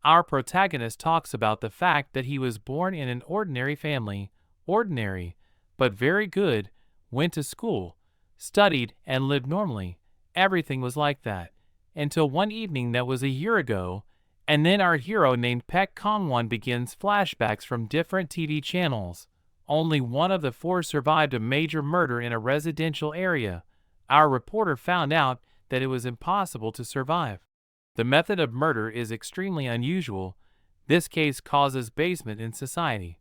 Our protagonist talks about the fact that he was born in an ordinary family, ordinary, but very good, went to school, studied, and lived normally. Everything was like that, until one evening that was a year ago, and then our hero named Pek Kongwon begins flashbacks from different TV channels. Only one of the four survived a major murder in a residential area. Our reporter found out that it was impossible to survive. The method of murder is extremely unusual. This case causes basement in society.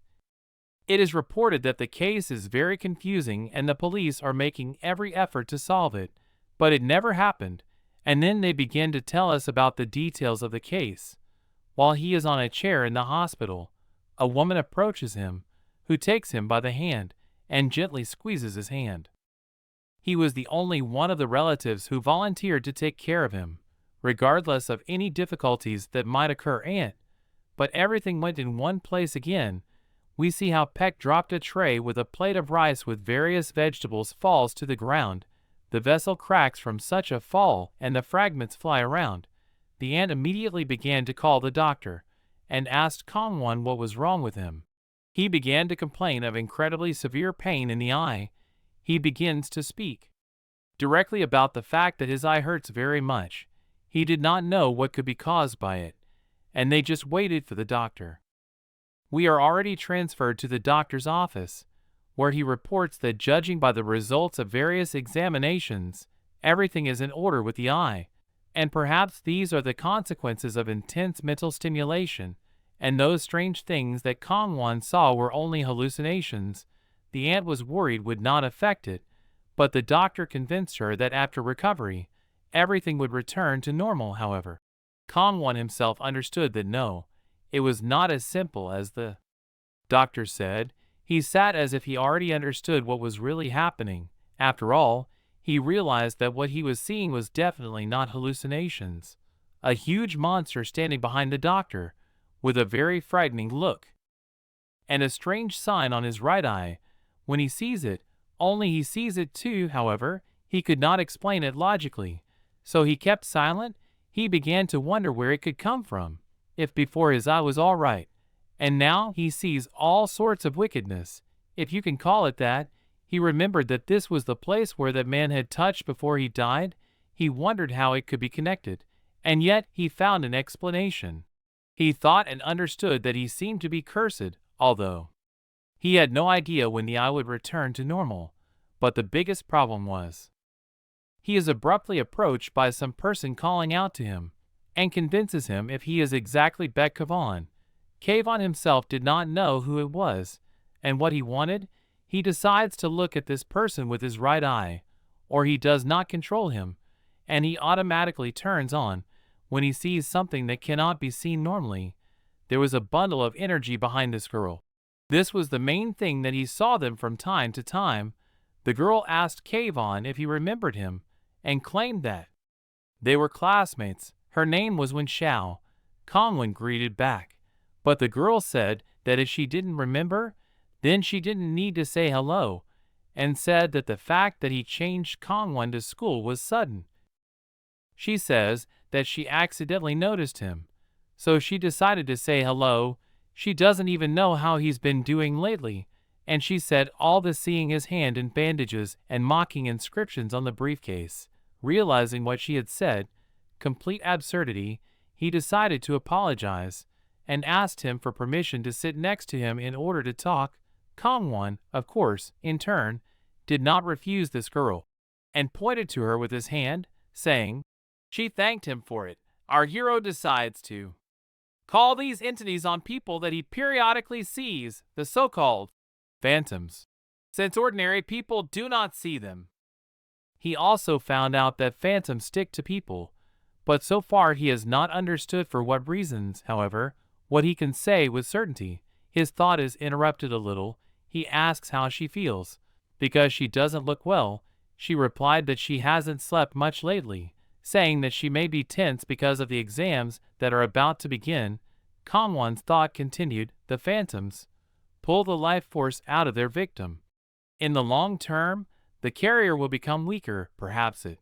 It is reported that the case is very confusing and the police are making every effort to solve it, but it never happened, and then they begin to tell us about the details of the case. While he is on a chair in the hospital, a woman approaches him, who takes him by the hand and gently squeezes his hand. He was the only one of the relatives who volunteered to take care of him, regardless of any difficulties that might occur, but everything went in one place again. We see how Peck dropped a tray with a plate of rice with various vegetables falls to the ground. The vessel cracks from such a fall and the fragments fly around. The aunt immediately began to call the doctor and asked Kongwon what was wrong with him. He began to complain of incredibly severe pain in the eye. He begins to speak directly about the fact that his eye hurts very much. He did not know what could be caused by it, and they just waited for the doctor. We are already transferred to the doctor's office, where he reports that judging by the results of various examinations, everything is in order with the eye, and perhaps these are the consequences of intense mental stimulation, and those strange things that Kongwon saw were only hallucinations. The aunt was worried would not affect it, but the doctor convinced her that after recovery, everything would return to normal. However, Kongwon himself understood that no, it was not as simple as the doctor said. He sat as if he already understood what was really happening. After all, he realized that what he was seeing was definitely not hallucinations. A huge monster standing behind the doctor, with a very frightening look, and a strange sign on his right eye. When he sees it, only he sees it too. However, he could not explain it logically, so he kept silent. He began to wonder where it could come from. If before his eye was all right, and now he sees all sorts of wickedness, if you can call it that. He remembered that this was the place where that man had touched before he died. He wondered how it could be connected, and yet he found an explanation. He thought and understood that he seemed to be cursed, although he had no idea when the eye would return to normal. But the biggest problem was, he is abruptly approached by some person calling out to him, and convinces him if he is exactly Baek Kavon. Kavon himself did not know who it was, and what he wanted. He decides to look at this person with his right eye, or he does not control him, and he automatically turns on when he sees something that cannot be seen normally. There was a bundle of energy behind this girl. This was the main thing that he saw them from time to time. The girl asked Kavon if he remembered him, and claimed that they were classmates. Her name was Wen Xiao. Kongwon greeted back, but the girl said that if she didn't remember, then she didn't need to say hello, and said that the fact that he changed Kongwon to school was sudden. She says that she accidentally noticed him, so she decided to say hello. She doesn't even know how he's been doing lately, and she said all this seeing his hand in bandages and mocking inscriptions on the briefcase. Realizing what she had said, complete absurdity, he decided to apologize, and asked him for permission to sit next to him in order to talk. Kongwon, of course, in turn, did not refuse this girl, and pointed to her with his hand, saying she thanked him for it. Our hero decides to call these entities on people that he periodically sees, the so-called phantoms, since ordinary people do not see them. He also found out that phantoms stick to people, but so far he has not understood for what reasons. However, what he can say with certainty, his thought is interrupted a little. He asks how she feels, because she doesn't look well. She replied that she hasn't slept much lately, saying that she may be tense because of the exams that are about to begin. Kongwon's thought continued, the phantoms pull the life force out of their victim. In the long term, the carrier will become weaker. Perhaps it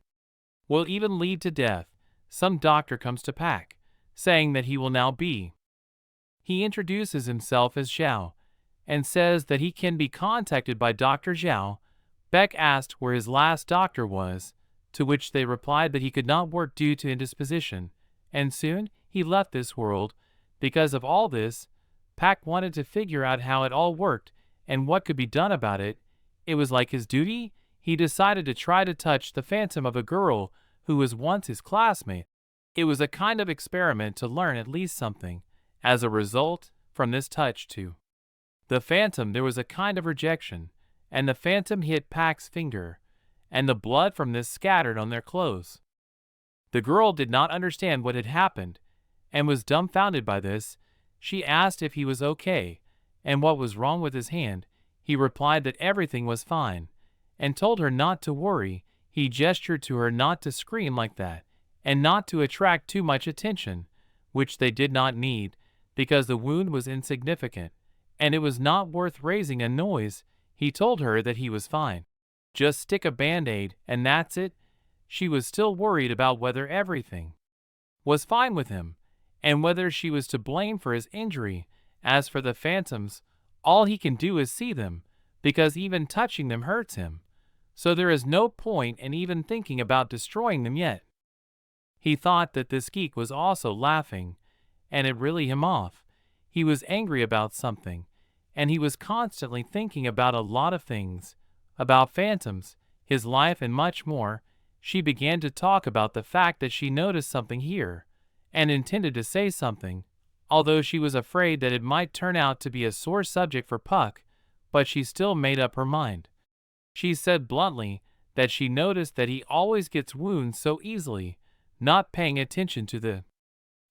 will even lead to death. Some doctor comes to Pak, saying that he will now be. He introduces himself as Xiao and says that he can be contacted by Dr. Zhao. Beck asked where his last doctor was, to which they replied that he could not work due to indisposition, and soon he left this world. Because of all this, Pak wanted to figure out how it all worked and what could be done about it. It was like his duty. He decided to try to touch the phantom of a girl who was once his classmate. It was a kind of experiment to learn at least something. As a result, from this touch to the phantom there was a kind of rejection, and the phantom hit Pak's finger, and the blood from this scattered on their clothes. The girl did not understand what had happened, and was dumbfounded by this. She asked if he was okay, and what was wrong with his hand. He replied that everything was fine, and told her not to worry. He gestured to her not to scream like that, and not to attract too much attention, which they did not need, because the wound was insignificant, and it was not worth raising a noise. He told her that he was fine. Just stick a band-aid, and that's it. She was still worried about whether everything was fine with him, and whether she was to blame for his injury. As for the phantoms, all he can do is see them, because even touching them hurts him. So there is no point in even thinking about destroying them yet. He thought that this geek was also laughing, and it really him off. He was angry about something, and he was constantly thinking about a lot of things, about phantoms, his life, and much more. She began to talk about the fact that she noticed something here, and intended to say something, although she was afraid that it might turn out to be a sore subject for Puck, but she still made up her mind. She said bluntly that she noticed that he always gets wounds so easily, not paying attention to the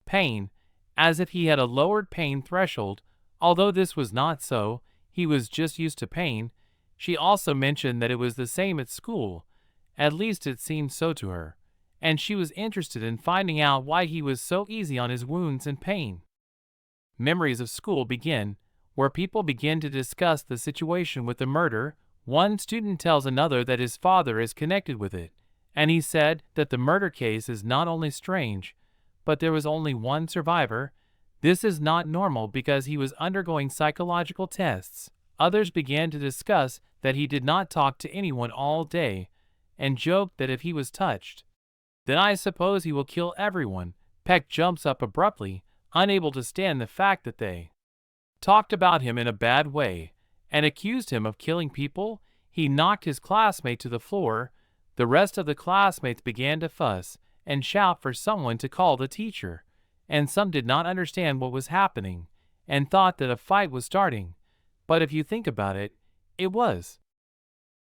pain, as if he had a lowered pain threshold. Although this was not so, he was just used to pain. She also mentioned that it was the same at school, at least it seemed so to her, and she was interested in finding out why he was so easy on his wounds and pain. Memories of school begin, where people begin to discuss the situation with the murder. One student tells another that his father is connected with it, and he said that the murder case is not only strange, but there was only one survivor. This is not normal because he was undergoing psychological tests. Others began to discuss that he did not talk to anyone all day, and joked that if he was touched, then I suppose he will kill everyone. Peck jumps up abruptly, unable to stand the fact that they talked about him in a bad way, and accused him of killing people. He knocked his classmate to the floor. The rest of the classmates began to fuss and shout for someone to call the teacher, and some did not understand what was happening, and thought that a fight was starting. But if you think about it, it was.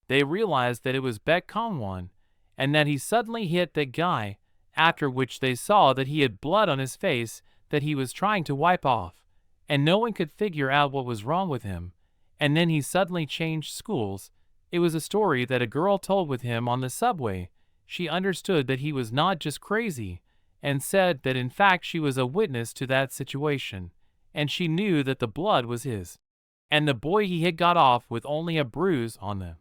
They realized that it was Baek Kongwon, and that he suddenly hit that guy, after which they saw that he had blood on his face that he was trying to wipe off, and no one could figure out what was wrong with him. And then he suddenly changed schools. It was a story that a girl told with him on the subway. She understood that he was not just crazy, and said that in fact she was a witness to that situation, and she knew that the blood was his, and the boy he had got off with only a bruise on the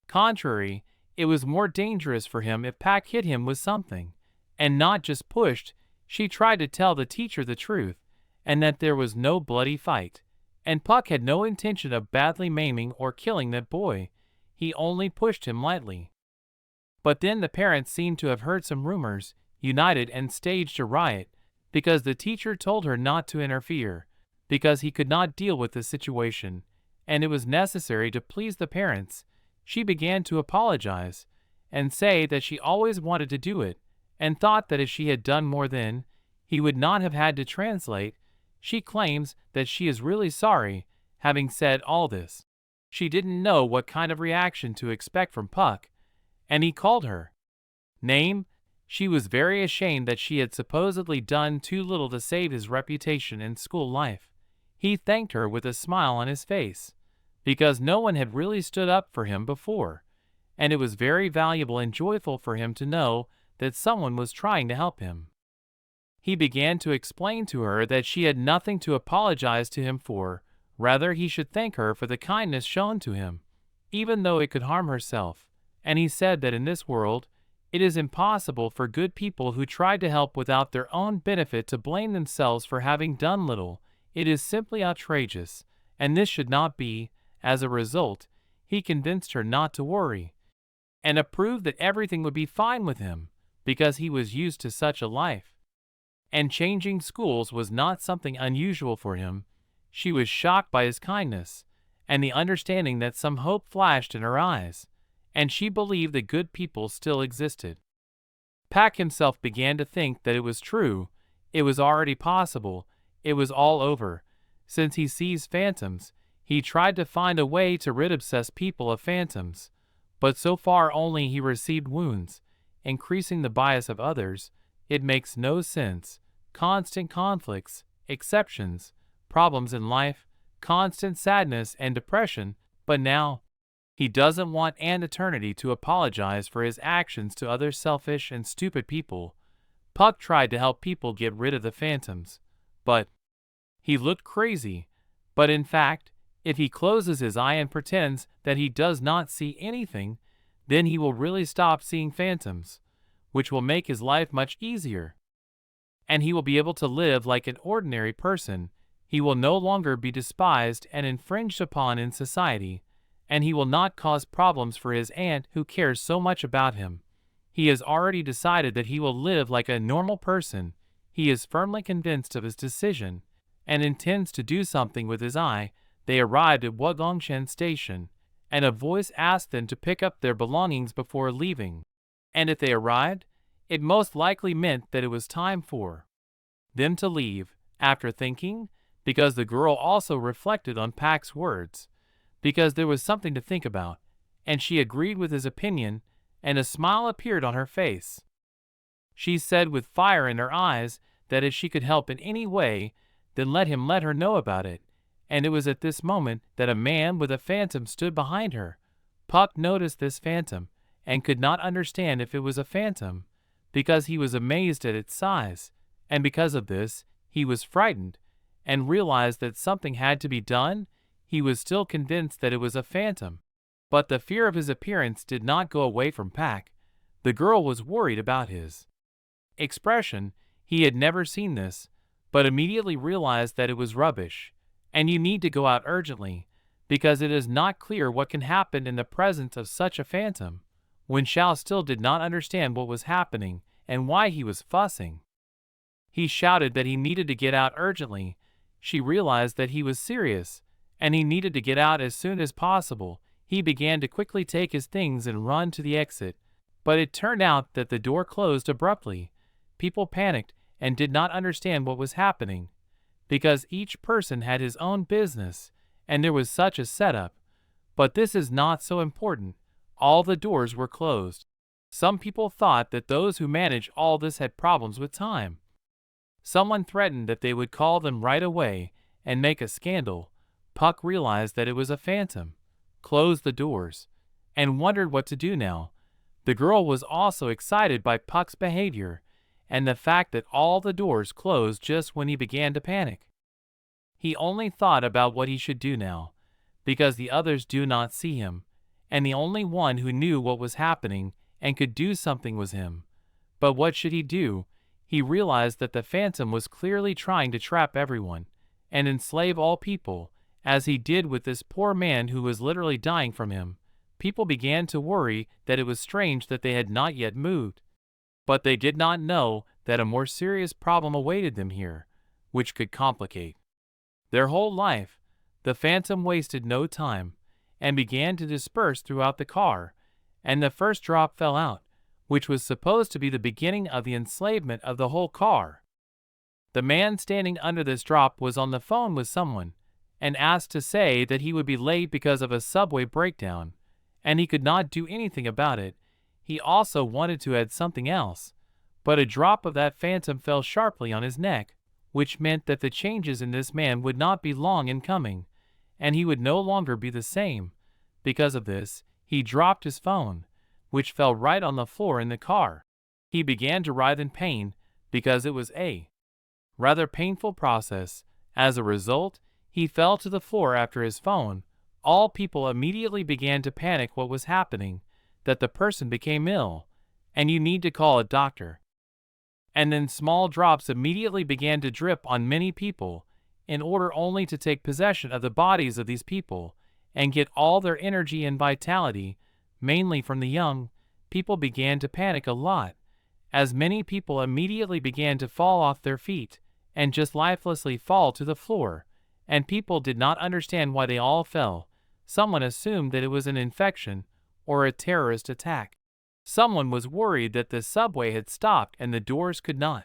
contrary. It was more dangerous for him if Pak hit him with something, and not just pushed. She tried to tell the teacher the truth, and that there was no bloody fight, and Puck had no intention of badly maiming or killing that boy. He only pushed him lightly. But then the parents seemed to have heard some rumors, united and staged a riot, because the teacher told her not to interfere, because he could not deal with the situation, and it was necessary to please the parents. She began to apologize, and say that she always wanted to do it, and thought that if she had done more then, he would not have had to translate. She claims that she is really sorry. Having said all this, she didn't know what kind of reaction to expect from Puck, and he called her name. She was very ashamed that she had supposedly done too little to save his reputation in school life. He thanked her with a smile on his face, because no one had really stood up for him before, and it was very valuable and joyful for him to know that someone was trying to help him. He began to explain to her that she had nothing to apologize to him for, rather he should thank her for the kindness shown to him, even though it could harm herself, and he said that in this world It is impossible for good people who try to help without their own benefit to blame themselves for having done little. It is simply outrageous, and this should not be. As a result, he convinced her not to worry, and approved that everything would be fine with him, because he was used to such a life. And changing schools was not something unusual for him. She was shocked by his kindness, and the understanding that some hope flashed in her eyes, and she believed that good people still existed. Pak himself began to think that it was true, it was already possible, it was all over. Since he sees phantoms, he tried to find a way to rid obsessed people of phantoms, but so far only he received wounds, increasing the bias of others. It makes no sense. Constant conflicts, exceptions, problems in life, constant sadness and depression, but now he doesn't want an eternity to apologize for his actions to other selfish and stupid people. Puck tried to help people get rid of the phantoms, but he looked crazy. But in fact, if he closes his eye and pretends that he does not see anything, then he will really stop seeing phantoms, which will make his life much easier. And he will be able to live like an ordinary person. He will no longer be despised and infringed upon in society, and he will not cause problems for his aunt who cares so much about him. He has already decided that he will live like a normal person. He is firmly convinced of his decision, and intends to do something with his eye. They arrived at Wagongshan Station, and a voice asked them to pick up their belongings before leaving. And if they arrived, it most likely meant that it was time for them to leave. After thinking, because the girl also reflected on Pak's words, because there was something to think about, and she agreed with his opinion, and a smile appeared on her face. She said with fire in her eyes that if she could help in any way, then let him let her know about it. And it was at this moment that a man with a phantom stood behind her. Puck noticed this phantom, and could not understand if it was a phantom, because he was amazed at its size, and because of this, he was frightened, and realized that something had to be done. He was still convinced that it was a phantom, but the fear of his appearance did not go away from Pak. The girl was worried about his expression. He had never seen this, but immediately realized that it was rubbish, and you need to go out urgently, because it is not clear what can happen in the presence of such a phantom. When Xiao still did not understand what was happening and why he was fussing, he shouted that he needed to get out urgently. She realized that he was serious, and he needed to get out as soon as possible. He began to quickly take his things and run to the exit, but it turned out that the door closed abruptly. People panicked and did not understand what was happening, because each person had his own business, and there was such a setup. But this is not so important. All the doors were closed. Some people thought that those who managed all this had problems with time. Someone threatened that they would call them right away and make a scandal. Puck realized that it was a phantom, closed the doors, and wondered what to do now. The girl was also excited by Puck's behavior, and the fact that all the doors closed just when he began to panic. He only thought about what he should do now, because the others do not see him, and the only one who knew what was happening and could do something was him. But what should he do? He realized that the phantom was clearly trying to trap everyone and enslave all people, as he did with this poor man who was literally dying from him. People began to worry that it was strange that they had not yet moved, but they did not know that a more serious problem awaited them here, which could complicate their whole life. The phantom wasted no time, and began to disperse throughout the car, and the first drop fell out, which was supposed to be the beginning of the enslavement of the whole car. The man standing under this drop was on the phone with someone, and asked to say that he would be late because of a subway breakdown, and he could not do anything about it. He also wanted to add something else, but a drop of that phantom fell sharply on his neck, which meant that the changes in this man would not be long in coming, and he would no longer be the same. Because of this, he dropped his phone, which fell right on the floor in the car. He began to writhe in pain, because it was a rather painful process. As a result, he fell to the floor after his phone. All people immediately began to panic what was happening, that the person became ill, and you need to call a doctor. And then small drops immediately began to drip on many people, in order only to take possession of the bodies of these people, and get all their energy and vitality, mainly from the young. People began to panic a lot, as many people immediately began to fall off their feet, and just lifelessly fall to the floor, and people did not understand why they all fell. Someone assumed that it was an infection, or a terrorist attack. Someone was worried that the subway had stopped and the doors could not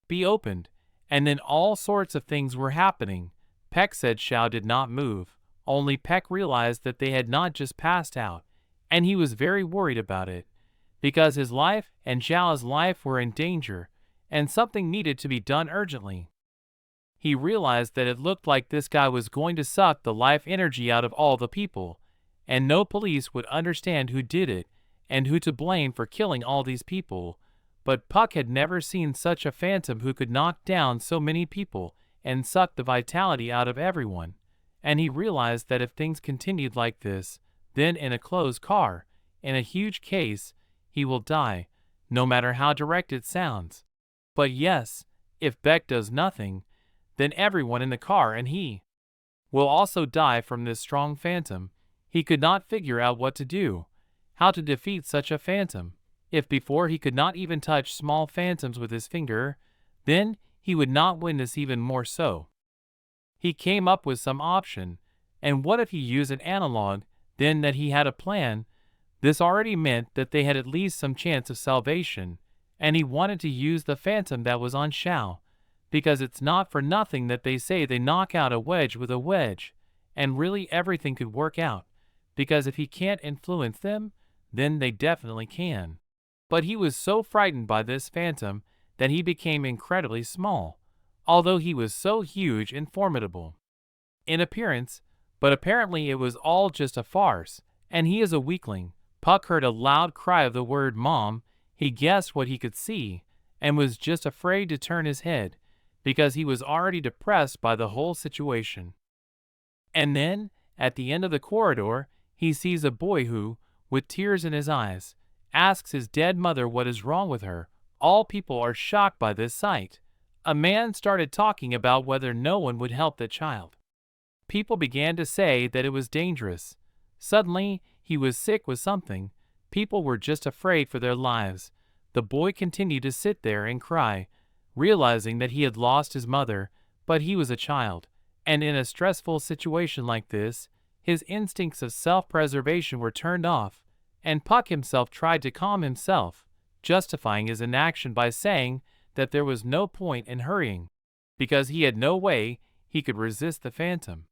be opened, and then all sorts of things were happening. Peck said Xiao did not move, only Peck realized that they had not just passed out, and he was very worried about it, because his life and Xiao's life were in danger, and something needed to be done urgently. He realized that it looked like this guy was going to suck the life energy out of all the people, and no police would understand who did it, and who to blame for killing all these people. But Puck had never seen such a phantom who could knock down so many people and suck the vitality out of everyone, and he realized that if things continued like this, then in a closed car, in a huge case, he will die, no matter how direct it sounds. But yes, if Beck does nothing, then everyone in the car and he will also die from this strong phantom. He could not figure out what to do, how to defeat such a phantom. If before he could not even touch small phantoms with his finger, then he would not win this even more so. He came up with some option, and what if he used an analog, then that he had a plan? This already meant that they had at least some chance of salvation, and he wanted to use the phantom that was on Xiao, because it's not for nothing that they say they knock out a wedge with a wedge, and really everything could work out, because if he can't influence them, then they definitely can. But he was so frightened by this phantom that he became incredibly small, although he was so huge and formidable in appearance, but apparently it was all just a farce, and he is a weakling. Puck heard a loud cry of the word mom. He guessed what he could see, and was just afraid to turn his head, because he was already depressed by the whole situation. And then, at the end of the corridor, he sees a boy who, with tears in his eyes, asks his dead mother what is wrong with her. All people are shocked by this sight. A man started talking about whether no one would help the child. People began to say that it was dangerous. Suddenly, he was sick with something. People were just afraid for their lives. The boy continued to sit there and cry, realizing that he had lost his mother, but he was a child, and in a stressful situation like this, his instincts of self-preservation were turned off, and Puck himself tried to calm himself, justifying his inaction by saying that there was no point in hurrying, because he had no way he could resist the phantom.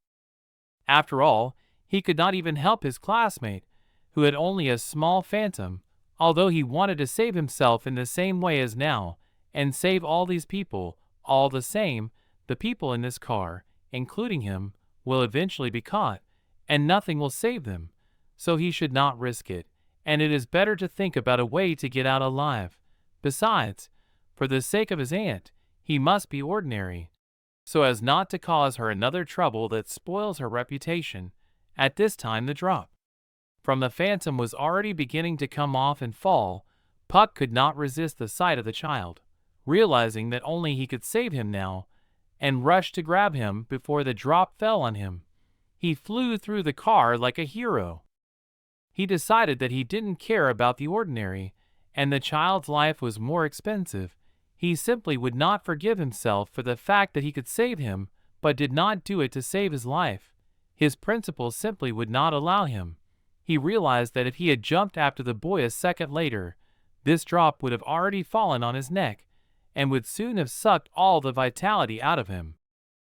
After all, he could not even help his classmate, who had only a small phantom, although he wanted to save himself in the same way as now, and save all these people. All the same, the people in this car, including him, will eventually be caught, and nothing will save them, so he should not risk it, and it is better to think about a way to get out alive. Besides, for the sake of his aunt, he must be ordinary, so as not to cause her another trouble that spoils her reputation. At this time the drop from the phantom was already beginning to come off and fall. Puck could not resist the sight of the child, realizing that only he could save him now, and rushed to grab him before the drop fell on him. He flew through the car like a hero. He decided that he didn't care about the ordinary, and the child's life was more expensive. He simply would not forgive himself for the fact that he could save him, but did not do it to save his life. His principles simply would not allow him. He realized that if he had jumped after the boy a second later, this drop would have already fallen on his neck, and would soon have sucked all the vitality out of him.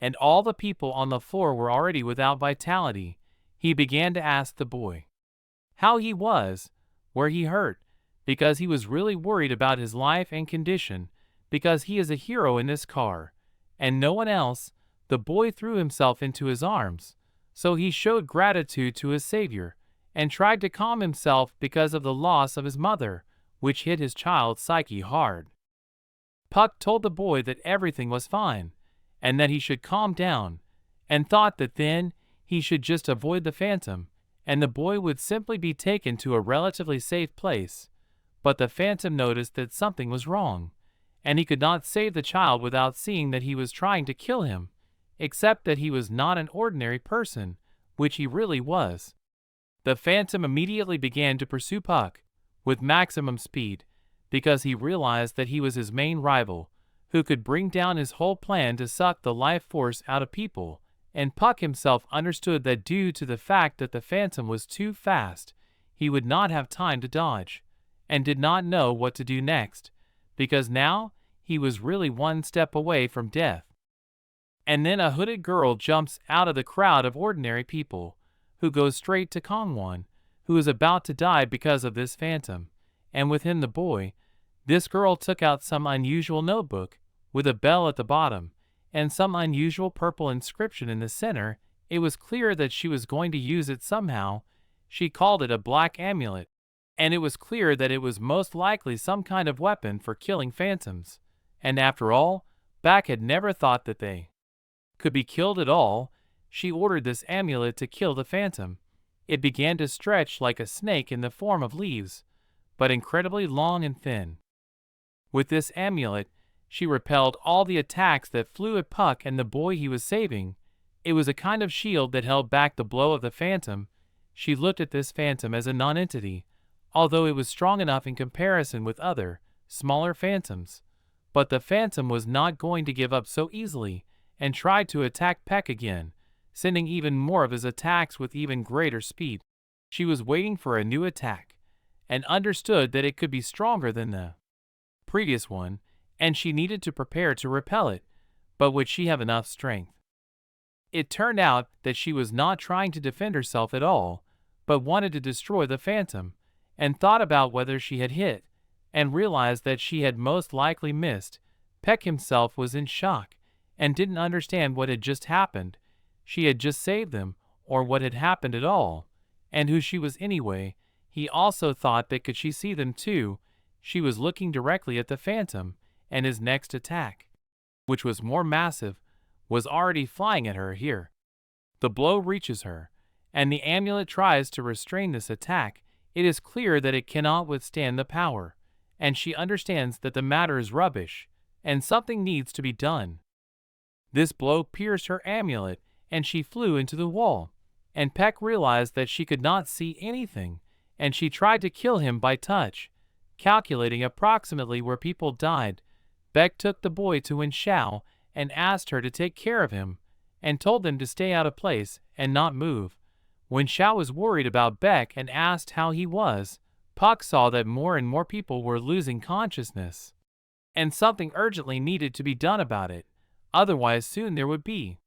And all the people on the floor were already without vitality. He began to ask the boy how he was, where he hurt, because he was really worried about his life and condition, because he is a hero in this car, and no one else. The boy threw himself into his arms, so he showed gratitude to his savior, and tried to calm himself because of the loss of his mother, which hit his child's psyche hard. Puck told the boy that everything was fine, and that he should calm down, and thought that then he should just avoid the phantom, and the boy would simply be taken to a relatively safe place. But the phantom noticed that something was wrong, and he could not save the child without seeing that he was trying to kill him, except that he was not an ordinary person, which he really was. The phantom immediately began to pursue Puck with maximum speed, because he realized that he was his main rival, who could bring down his whole plan to suck the life force out of people, and Puck himself understood that due to the fact that the phantom was too fast, he would not have time to dodge, and did not know what to do next, because now he was really one step away from death. And then a hooded girl jumps out of the crowd of ordinary people, who goes straight to Kongwon, who is about to die because of this phantom, and with him the boy. This girl took out some unusual notebook, with a bell at the bottom, and some unusual purple inscription in the center. It was clear that she was going to use it somehow. She called it a black amulet, and it was clear that it was most likely some kind of weapon for killing phantoms. And after all, Baek had never thought that they could be killed at all. She ordered this amulet to kill the phantom. It began to stretch like a snake in the form of leaves, but incredibly long and thin. With this amulet, she repelled all the attacks that flew at Puck and the boy he was saving. It was a kind of shield that held back the blow of the phantom. She looked at this phantom as a non-entity, although it was strong enough in comparison with other, smaller phantoms. But the phantom was not going to give up so easily, and tried to attack Peck again, sending even more of his attacks with even greater speed. She was waiting for a new attack, and understood that it could be stronger than the previous one, and she needed to prepare to repel it, but would she have enough strength? It turned out that she was not trying to defend herself at all, but wanted to destroy the phantom, and thought about whether she had hit, and realized that she had most likely missed. Peck himself was in shock, and didn't understand what had just happened. She had just saved them, or what had happened at all, and who she was anyway. He also thought that could she see them too. She was looking directly at the phantom, and his next attack, which was more massive, was already flying at her here. The blow reaches her, and the amulet tries to restrain this attack. It is clear that it cannot withstand the power, and she understands that the matter is rubbish, and something needs to be done. This blow pierced her amulet, and she flew into the wall, and Peck realized that she could not see anything, and she tried to kill him by touch, calculating approximately where people died. Beck took the boy to Wen Xiao and asked her to take care of him, and told them to stay out of place and not move. Wen Xiao was worried about Beck and asked how he was. Puck saw that more and more people were losing consciousness, and something urgently needed to be done about it, otherwise soon there would be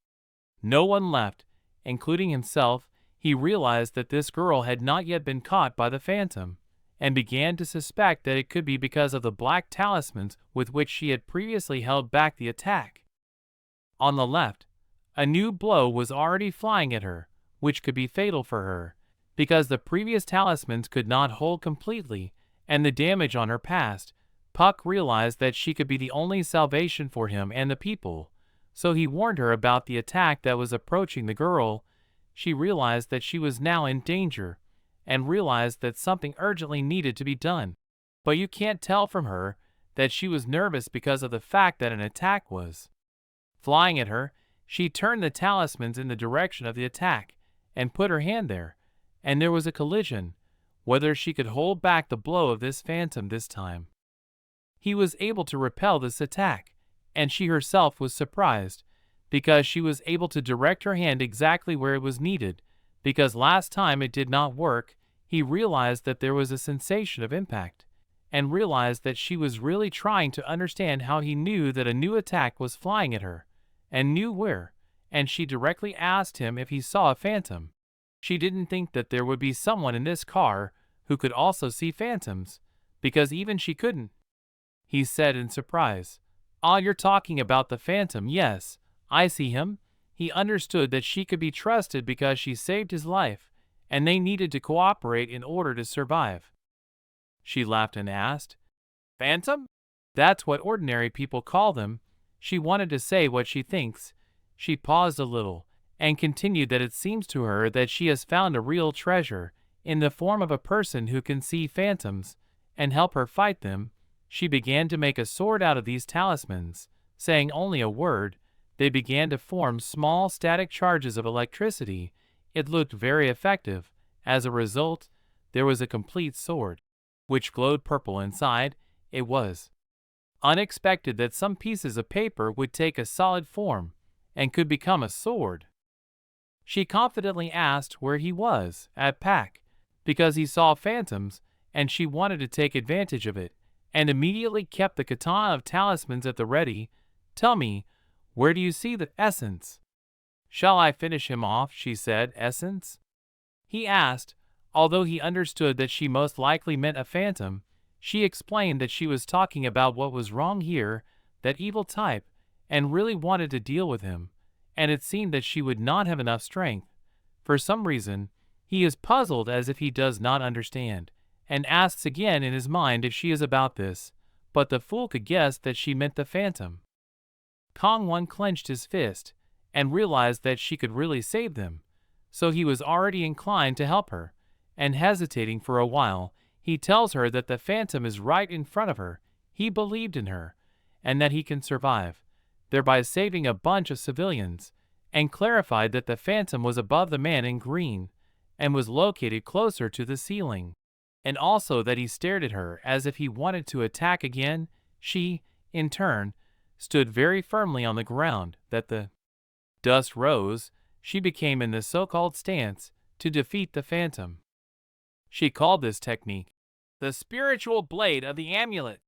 no one left, including himself. He realized that this girl had not yet been caught by the phantom, and began to suspect that it could be because of the black talismans with which she had previously held back the attack. On the left, a new blow was already flying at her, which could be fatal for her, because the previous talismans could not hold completely, and the damage on her passed. Puck realized that she could be the only salvation for him and the people, so he warned her about the attack that was approaching the girl. She realized that she was now in danger, and realized that something urgently needed to be done. But you can't tell from her that she was nervous because of the fact that an attack was flying at her. She turned the talismans in the direction of the attack, and put her hand there, and there was a collision. Whether she could hold back the blow of this phantom this time. He was able to repel this attack, and she herself was surprised, because she was able to direct her hand exactly where it was needed, because last time it did not work. He realized that there was a sensation of impact, and realized that she was really trying to understand how he knew that a new attack was flying at her, and knew where, and she directly asked him if he saw a phantom. She didn't think that there would be someone in this car who could also see phantoms, because even she couldn't. He said in surprise, "Ah, you're talking about the phantom. Yes, I see him." He understood that she could be trusted because she saved his life, and they needed to cooperate in order to survive. She laughed and asked, "Phantom? That's what ordinary people call them." She wanted to say what she thinks. She paused a little, and continued that it seems to her that she has found a real treasure, in the form of a person who can see phantoms, and help her fight them, she began to make a sword out of these talismans. Saying only a word, they began to form small static charges of electricity. It looked very effective. As a result, there was a complete sword, which glowed purple inside. It was unexpected that some pieces of paper would take a solid form and could become a sword. She confidently asked where he was at Pack, because he saw phantoms and she wanted to take advantage of it, and immediately kept the katana of talismans at the ready. Tell me, where do you see the essence? Shall I finish him off? She said. Essence? He asked. Although he understood that she most likely meant a phantom, she explained that she was talking about what was wrong here, that evil type, and really wanted to deal with him, and it seemed that she would not have enough strength. For some reason, he is puzzled as if he does not understand, and asks again in his mind if she is about this, but the fool could guess that she meant the phantom. Kong-won clenched his fist, and realized that she could really save them, so he was already inclined to help her, and hesitating for a while, he tells her that the phantom is right in front of her. He believed in her, and that he can survive, thereby saving a bunch of civilians, and clarified that the phantom was above the man in green, and was located closer to the ceiling, and also that he stared at her as if he wanted to attack again. She, in turn, stood very firmly on the ground. That the dust rose, she became in the so-called stance to defeat the phantom. She called this technique the spiritual blade of the amulet.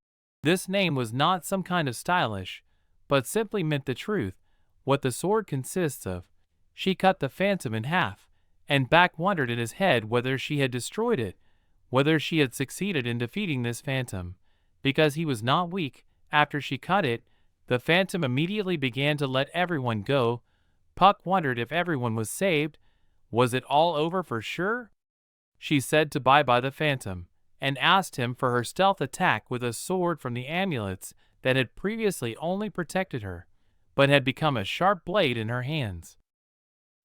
This name was not some kind of stylish, but simply meant the truth, what the sword consists of. She cut the phantom in half, and Back wondered in his head whether she had destroyed it, whether she had succeeded in defeating this phantom, because he was not weak. After she cut it, the phantom immediately began to let everyone go. Puck wondered if everyone was saved. Was it all over for sure? She said to bye-bye the phantom, and asked him for her stealth attack with a sword from the amulets that had previously only protected her, but had become a sharp blade in her hands.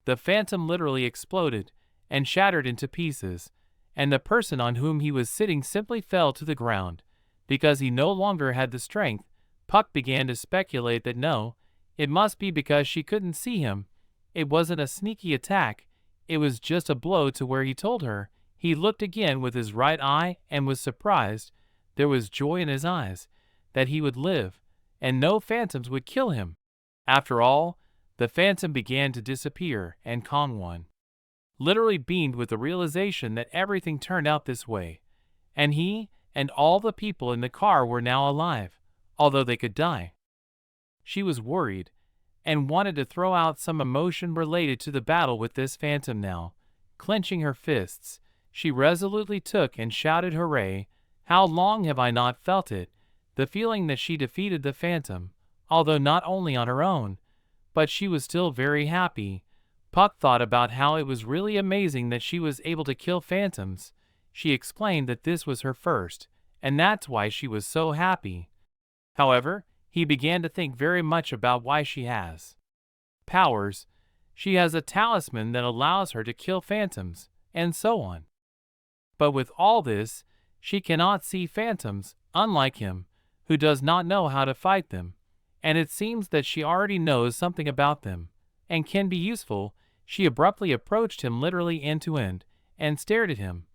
The phantom literally exploded and shattered into pieces, and the person on whom he was sitting simply fell to the ground. Because he no longer had the strength, Puck began to speculate that no, it must be because she couldn't see him. It wasn't a sneaky attack, it was just a blow to where he told her. He looked again with his right eye and was surprised. There was joy in his eyes, that he would live, and no phantoms would kill him. After all, the phantom began to disappear, and Kong-won literally beamed with the realization that everything turned out this way, and he and all the people in the car were now alive, although they could die. She was worried, and wanted to throw out some emotion related to the battle with this phantom now. Clenching her fists, she resolutely took and shouted hooray. How long have I not felt it, the feeling that she defeated the phantom, although not only on her own, but she was still very happy. Puck thought about how it was really amazing that she was able to kill phantoms. She explained that this was her first, and that's why she was so happy. However, he began to think very much about why she has powers. She has a talisman that allows her to kill phantoms, and so on. But with all this, she cannot see phantoms, unlike him, who does not know how to fight them, and it seems that she already knows something about them, and can be useful. She abruptly approached him literally end to end, and stared at him,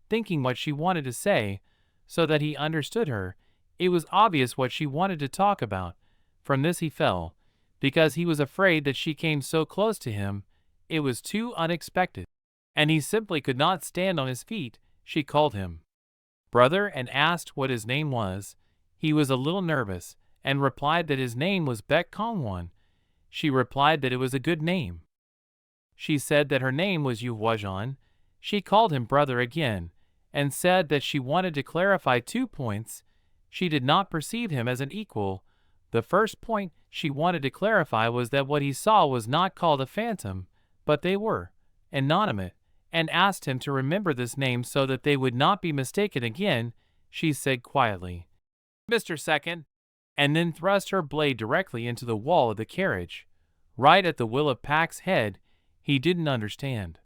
thinking what she wanted to say, so that he understood her. It was obvious what she wanted to talk about. From this he fell, because he was afraid that she came so close to him. It was too unexpected, and he simply could not stand on his feet. She called him brother and asked what his name was. He was a little nervous, and replied that his name was Baek Kong-won. She replied that it was a good name. She said that her name was Yu Hwajeon. She called him brother again, and said that she wanted to clarify 2 points. She did not perceive him as an equal. The first point she wanted to clarify was that what he saw was not called a phantom, but they were anonymous, and asked him to remember this name so that they would not be mistaken again. She said quietly, Mr. Second, and then thrust her blade directly into the wall of the carriage, right at the will of Pak's head. He didn't understand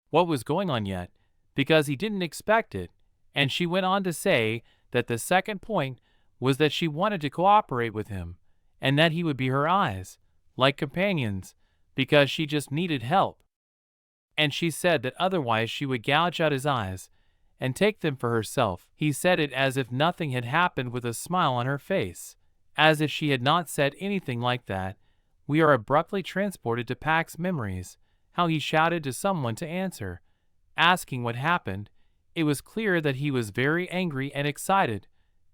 what was going on yet, because he didn't expect it, and she went on to say that the second point was that she wanted to cooperate with him, and that he would be her eyes, like companions, because she just needed help. And she said that otherwise she would gouge out his eyes and take them for herself. He said it as if nothing had happened, with a smile on her face. As if she had not said anything like that, we are abruptly transported to Pak's memories, how he shouted to someone to answer, asking what happened. It was clear that he was very angry and excited,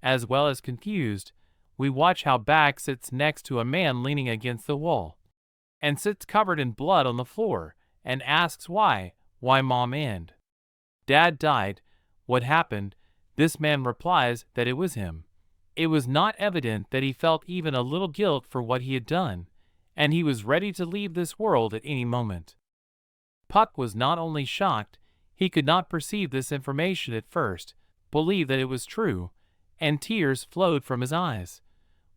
as well as confused. We watch how Pak sits next to a man leaning against the wall, and sits covered in blood on the floor, and asks why Mom and Dad died, what happened. This man replies that it was him. It was not evident that he felt even a little guilt for what he had done, and he was ready to leave this world at any moment. Puck was not only shocked, he could not perceive this information at first, believe that it was true, and tears flowed from his eyes.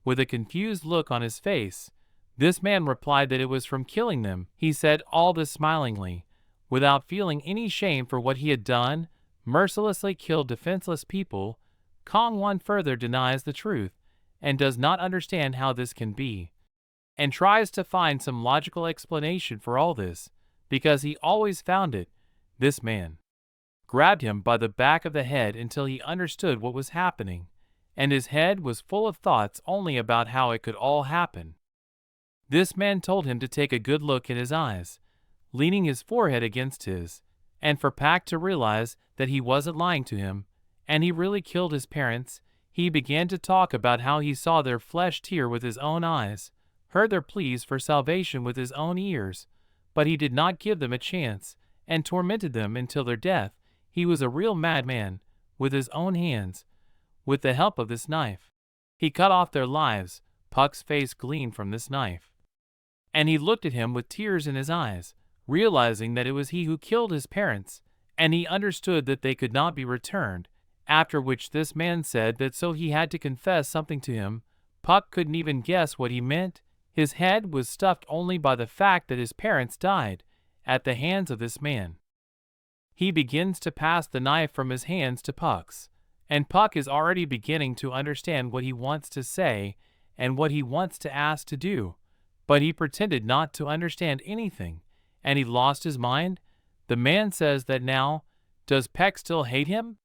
With a confused look on his face, this man replied that it was from killing them. He said all this smilingly, without feeling any shame for what he had done, mercilessly killed defenseless people. Kong Won further denies the truth, and does not understand how this can be, and tries to find some logical explanation for all this, because he always found it. This man grabbed him by the back of the head until he understood what was happening, and his head was full of thoughts only about how it could all happen. This man told him to take a good look in his eyes, leaning his forehead against his, and for Pak to realize that he wasn't lying to him, and he really killed his parents. He began to talk about how he saw their flesh tear with his own eyes, heard their pleas for salvation with his own ears, but he did not give them a chance, and tormented them until their death. He was a real madman. With his own hands, with the help of this knife, he cut off their lives. Puck's face gleamed from this knife, and he looked at him with tears in his eyes, realizing that it was he who killed his parents, and he understood that they could not be returned, after which this man said that so he had to confess something to him. Puck couldn't even guess what he meant. His head was stuffed only by the fact that his parents died at the hands of this man. He begins to pass the knife from his hands to Puck's, and Puck is already beginning to understand what he wants to say and what he wants to ask to do, but he pretended not to understand anything, and he lost his mind. The man says that now, does Peck still hate him?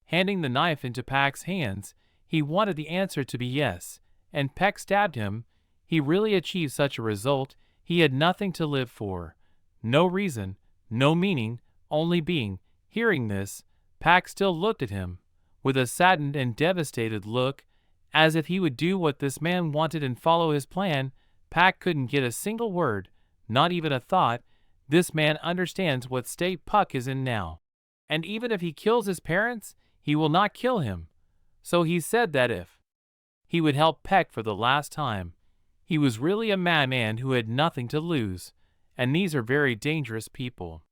Handing the knife into Pak's hands, he wanted the answer to be yes, and Peck stabbed him. He really achieved such a result. He had nothing to live for, no reason, no meaning, only being. Hearing this, Pak still looked at him with a saddened and devastated look, as if he would do what this man wanted and follow his plan. Pak couldn't get a single word, not even a thought. This man understands what state Puck is in now, and even if he kills his parents, he will not kill him. So he said that if he would help Peck for the last time, he was really a madman who had nothing to lose, and these are very dangerous people.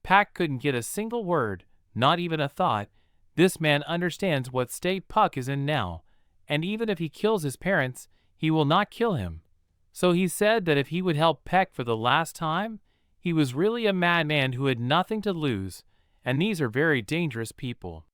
Pak couldn't get a single word, not even a thought. This man understands what state Puck is in now, and even if he kills his parents, he will not kill him. So he said that if he would help Peck for the last time, he was really a madman who had nothing to lose, and these are very dangerous people.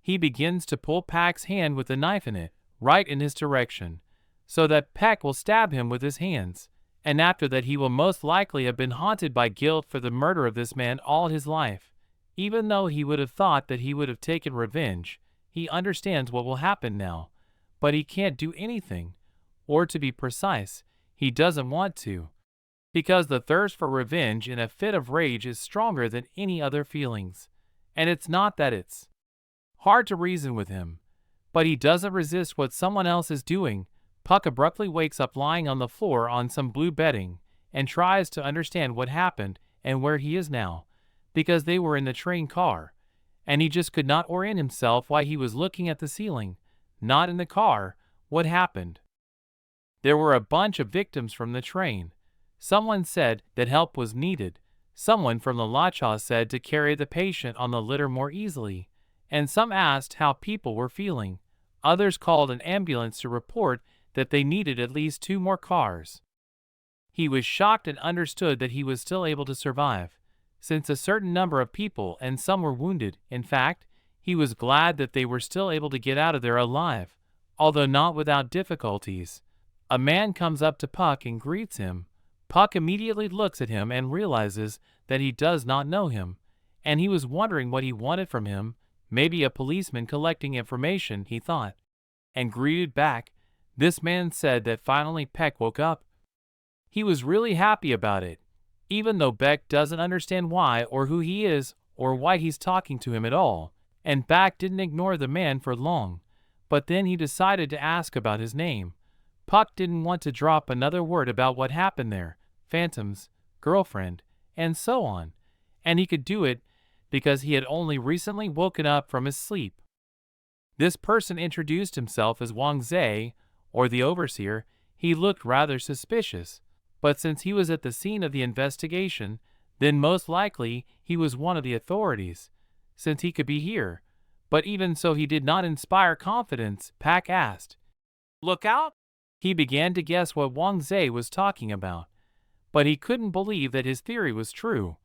He begins to pull Pak's hand with the knife in it, right in his direction, so that Peck will stab him with his hands, and after that he will most likely have been haunted by guilt for the murder of this man all his life. Even though he would have thought that he would have taken revenge, he understands what will happen now, but he can't do anything, or to be precise, he doesn't want to, because the thirst for revenge in a fit of rage is stronger than any other feelings, and it's not that it's hard to reason with him, but he doesn't resist what someone else is doing. Puck abruptly wakes up lying on the floor on some blue bedding, and tries to understand what happened and where he is now, because they were in the train car, and he just could not orient himself why he was looking at the ceiling, not in the car. What happened? There were a bunch of victims from the train. Someone said that help was needed. Someone from the Lacha said to carry the patient on the litter more easily, and some asked how people were feeling. Others called an ambulance to report that they needed at least 2 more cars. He was shocked and understood that he was still able to survive, since a certain number of people and some were wounded. In fact, He was glad that they were still able to get out of there alive, although not without difficulties. A man comes up to Puck and greets him. Puck immediately looks at him and realizes that he does not know him, and he was wondering what he wanted from him. Maybe a policeman collecting information, he thought, and greeted back. This man said that finally Peck woke up. He was really happy about it, even though Beck doesn't understand why or who he is or why he's talking to him at all, and Beck didn't ignore the man for long, but then he decided to ask about his name. Puck didn't want to drop another word about what happened there, phantoms, girlfriend, and so on, and he could do it because he had only recently woken up from his sleep. This person introduced himself as Wang Zhe, or the overseer. He looked rather suspicious, but since he was at the scene of the investigation, then most likely he was one of the authorities, since he could be here. But even so, he did not inspire confidence. Pack asked, "Look out?" He began to guess what Wang Zhe was talking about, but he couldn't believe that his theory was true.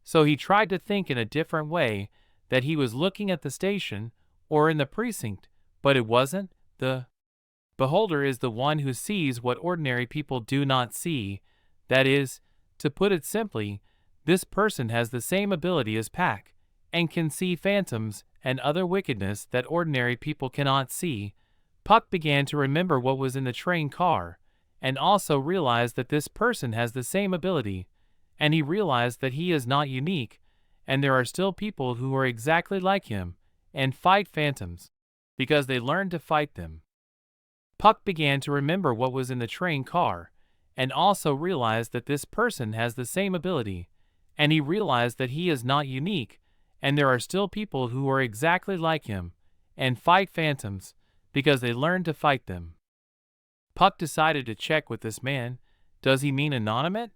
So he tried to think in a different way, that he was looking at the station or in the precinct, but it wasn't. The beholder is the one who sees what ordinary people do not see. That is, to put it simply, this person has the same ability as Pack, and can see phantoms and other wickedness that ordinary people cannot see. Puck began to remember what was in the train car, and also realized that this person has the same ability, and he realized that he is not unique, and there are still people who are exactly like him, and fight phantoms, because they learned to fight them. Puck began to remember what was in the train car, and also realized that this person has the same ability, and he realized that he is not unique, and there are still people who are exactly like him, and fight phantoms, because they learned to fight them. Puck decided to check with this man. Does he mean anonymous?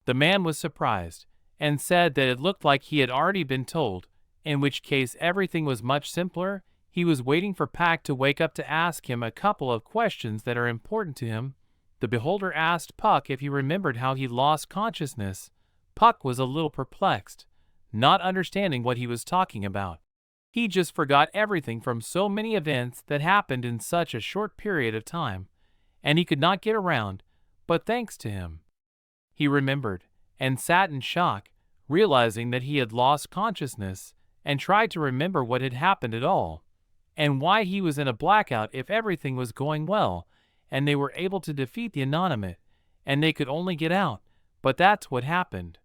The man was surprised, and said that it looked like he had already been told, in which case everything was much simpler. He was waiting for Pack to wake up to ask him a couple of questions that are important to him. The beholder asked Puck if he remembered how he lost consciousness. Puck was a little perplexed, not understanding what he was talking about. He just forgot everything from so many events that happened in such a short period of time, and he could not get around, but thanks to him, he remembered, and sat in shock, realizing that he had lost consciousness, and tried to remember what had happened at all, and why he was in a blackout if everything was going well, and they were able to defeat the anonymous, and they could only get out, but that's what happened.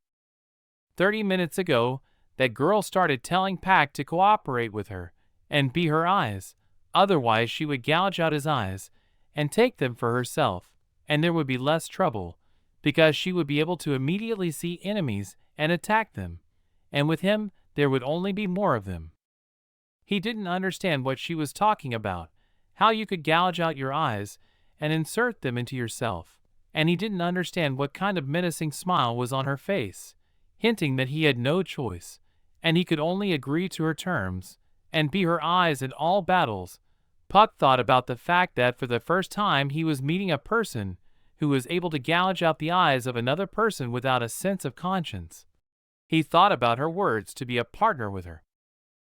30 minutes ago, that girl started telling Pack to cooperate with her, and be her eyes, otherwise she would gouge out his eyes, and take them for herself, and there would be less trouble, because she would be able to immediately see enemies and attack them, and with him there would only be more of them. He didn't understand what she was talking about, how you could gouge out your eyes and insert them into yourself, and he didn't understand what kind of menacing smile was on her face, hinting that he had no choice, and he could only agree to her terms, and be her eyes in all battles. Puck thought about the fact that for the first time he was meeting a person who was able to gouge out the eyes of another person without a sense of conscience. He thought about her words to be a partner with her.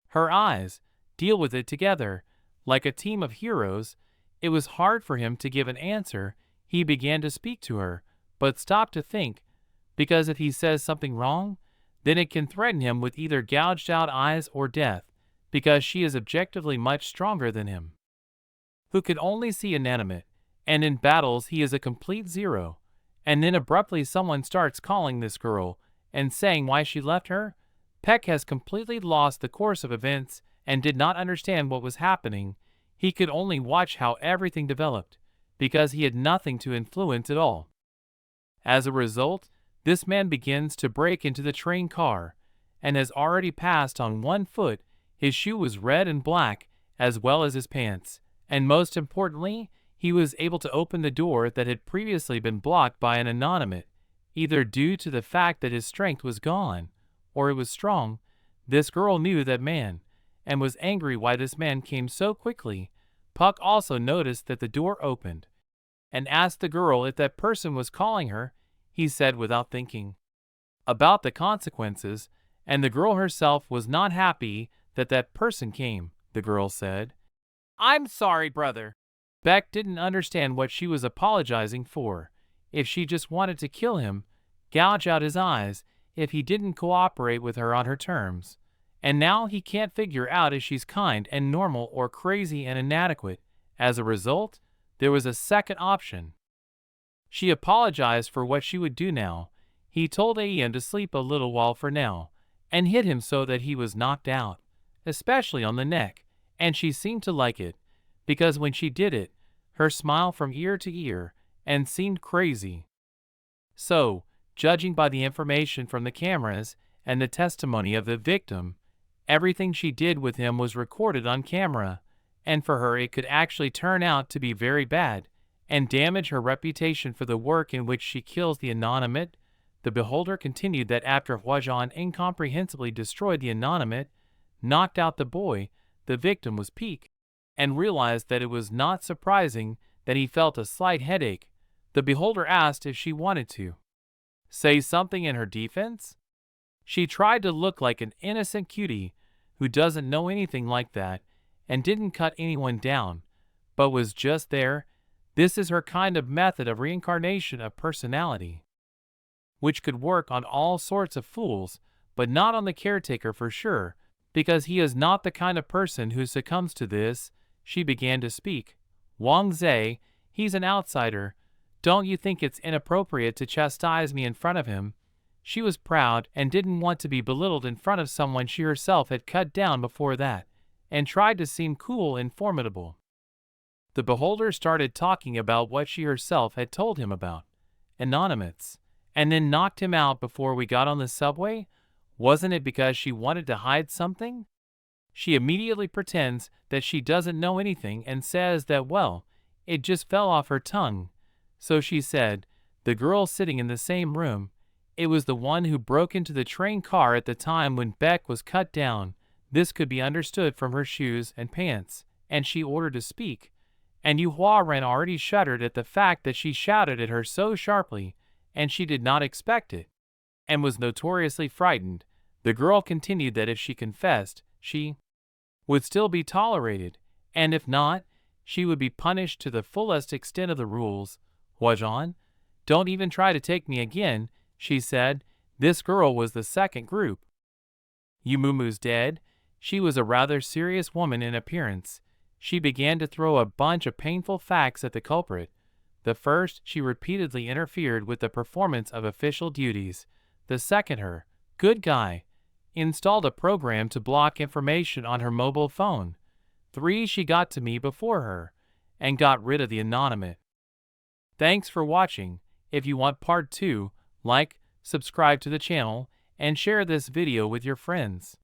Her eyes, deal with it together, like a team of heroes. It was hard for him to give an answer. He began to speak to her, but stopped to think, because if he says something wrong, then it can threaten him with either gouged out eyes or death, because she is objectively much stronger than him, who can only see inanimate, and in battles he is a complete zero. And then abruptly someone starts calling this girl and saying why she left her. Peck has completely lost the course of events and did not understand what was happening. He could only watch how everything developed, because he had nothing to influence at all. As a result, this man begins to break into the train car, and has already passed on one foot. His shoe was red and black, as well as his pants, and most importantly, he was able to open the door that had previously been blocked by an anonymous, either due to the fact that his strength was gone, or it was strong. This girl knew that man, and was angry why this man came so quickly. Puck also noticed that the door opened, and asked the girl if that person was calling her. He said without thinking about the consequences, and the girl herself was not happy that person came, the girl said. I'm sorry, brother. Beck didn't understand what she was apologizing for. If she just wanted to kill him, gouge out his eyes, if he didn't cooperate with her on her terms. And now he can't figure out if she's kind and normal or crazy and inadequate. As a result, there was a second option. She apologized for what she would do now. He told Ian to sleep a little while for now, and hit him so that he was knocked out, especially on the neck, and she seemed to like it, because when she did it, her smile from ear to ear, and seemed crazy. So, judging by the information from the cameras and the testimony of the victim, everything she did with him was recorded on camera, and for her it could actually turn out to be very bad and damage her reputation for the work in which she kills the anonymous. The beholder continued that after Huajian incomprehensibly destroyed the anonymous, knocked out the boy, the victim was piqued, and realized that it was not surprising that he felt a slight headache. The beholder asked if she wanted to say something in her defense. She tried to look like an innocent cutie who doesn't know anything like that and didn't cut anyone down, but was just there. This is her kind of method of reincarnation of personality, which could work on all sorts of fools, but not on the caretaker for sure, because he is not the kind of person who succumbs to this. She began to speak. Wang Zhe, he's an outsider. Don't you think it's inappropriate to chastise me in front of him? She was proud and didn't want to be belittled in front of someone she herself had cut down before that, and tried to seem cool and formidable. The beholder started talking about what she herself had told him about anonymous, and then knocked him out before we got on the subway. Wasn't it because she wanted to hide something? She immediately pretends that she doesn't know anything and says that, well, it just fell off her tongue. So she said, the girl sitting in the same room, it was the one who broke into the train car at the time when Beck was cut down. This could be understood from her shoes and pants, and she ordered to speak. And Yu Huaren already shuddered at the fact that she shouted at her so sharply, and she did not expect it, and was notoriously frightened. The girl continued that if she confessed, she would still be tolerated, and if not, she would be punished to the fullest extent of the rules. Huajian, don't even try to take me again, she said. This girl was the second group. Yumumu's dead. She was a rather serious woman in appearance. She began to throw a bunch of painful facts at the culprit. The first, she repeatedly interfered with the performance of official duties. The second, her good guy installed a program to block information on her mobile phone. 3, she got to me before her and got rid of the anonymous. Thanks for watching. If you want part 2, like, subscribe to the channel, and share this video with your friends.